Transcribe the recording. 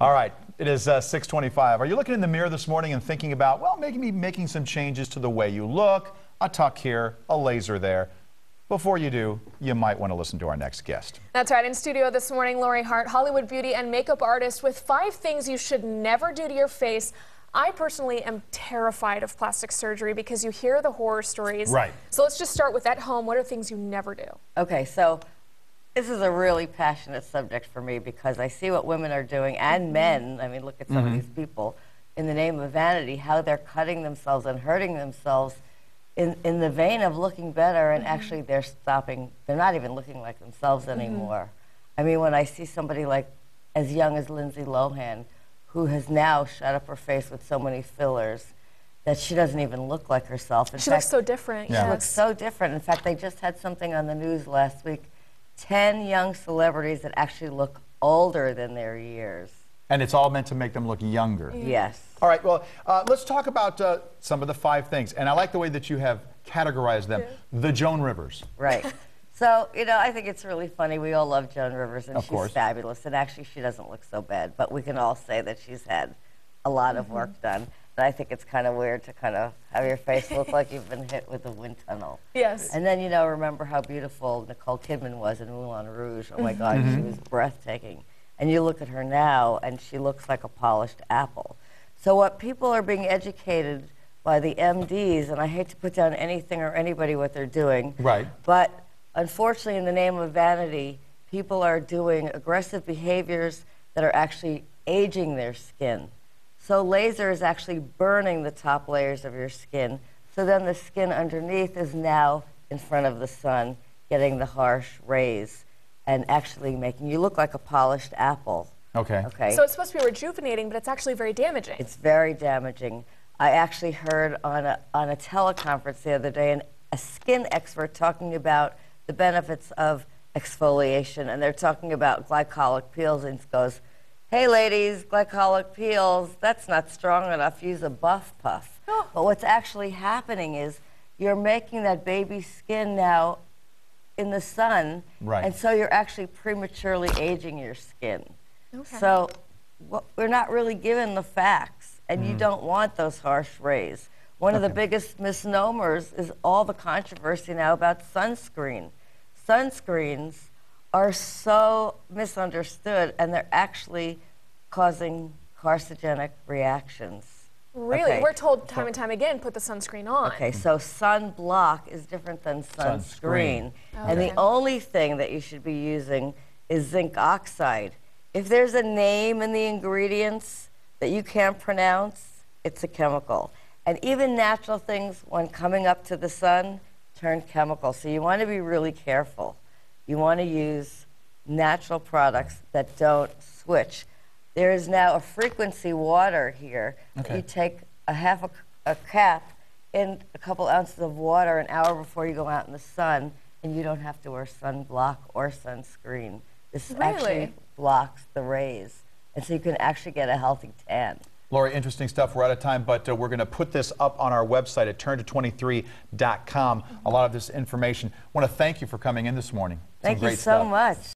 All right, it is 6:25. Are you looking in the mirror this morning and thinking about, well, maybe making some changes to the way you look, a tuck here, a laser there? Before you do, you might want to listen to our next guest. That's right. In studio this morning, Lori Hart, Hollywood beauty and makeup artist, with 5 things you should never do to your face. I personally am terrified of plastic surgery because you hear the horror stories. Right. So let's just start with at home. What are things you never do? Okay, so this is a really passionate subject for me because I see what women are doing, and men. I mean, look at some of these people in the name of vanity, how they're cutting themselves and hurting themselves in the vein of looking better, and actually they're not even looking like themselves anymore. I mean, when I see somebody like as young as Lindsay Lohan, who has now shut up her face with so many fillers that she doesn't even look like herself. She looks so different. Yeah. She looks so different. In fact, they just had something on the news last week, 10 young celebrities that actually look older than their years. And it's all meant to make them look younger. Yes. All right, well, let's talk about some of the 5 things. And I like the way that you have categorized them. The Joan Rivers. Right. So, you know, I think it's really funny. We all love Joan Rivers, and Of she's course. fabulous. And actually, she doesn't look so bad. But we can all say that she's had a lot of work done. And I think it's kind of weird to kind of have your face look like you've been hit with a wind tunnel. Yes. And then, you know, remember how beautiful Nicole Kidman was in Moulin Rouge. Oh, my God, she was breathtaking. And you look at her now, and she looks like a polished apple. So what people are being educated by the MDs, and I hate to put down anything or anybody what they're doing. Right. But unfortunately, in the name of vanity, people are doing aggressive behaviors that are actually aging their skin. So laser is actually burning the top layers of your skin. So then the skin underneath is now in front of the sun, getting the harsh rays and actually making you look like a polished apple. Okay. Okay. So it's supposed to be rejuvenating, but it's actually very damaging. It's very damaging. I actually heard on a teleconference the other day a skin expert talking about the benefits of exfoliation, and they're talking about glycolic peels, and he goes, hey ladies, glycolic peels, that's not strong enough, use a buff puff. Oh. But what's actually happening is you're making that baby skin now in the sun, Right. and so you're actually prematurely aging your skin. Okay. So we're not really given the facts, and you don't want those harsh rays. One of the biggest misnomers is all the controversy now about sunscreen. Sunscreens are so misunderstood, and they're actually causing carcinogenic reactions. Really? Okay. We're told time and time again, put the sunscreen on. Okay, so sunblock is different than sunscreen. And the Okay. only thing that you should be using is zinc oxide. If there's a name in the ingredients that you can't pronounce, it's a chemical. And even natural things, when coming up to the sun, turn chemical. So you want to be really careful. You want to use natural products that don't switch. There is now a frequency water here. Okay. You take a cap in a couple ounces of water an hour before you go out in the sun, and you don't have to wear sunblock or sunscreen. This actually blocks the rays, and so you can actually get a healthy tan. Lori, interesting stuff. We're out of time, but we're going to put this up on our website at turnto23.com. A lot of this information. I want to thank you for coming in this morning. Thank you great so stuff. much.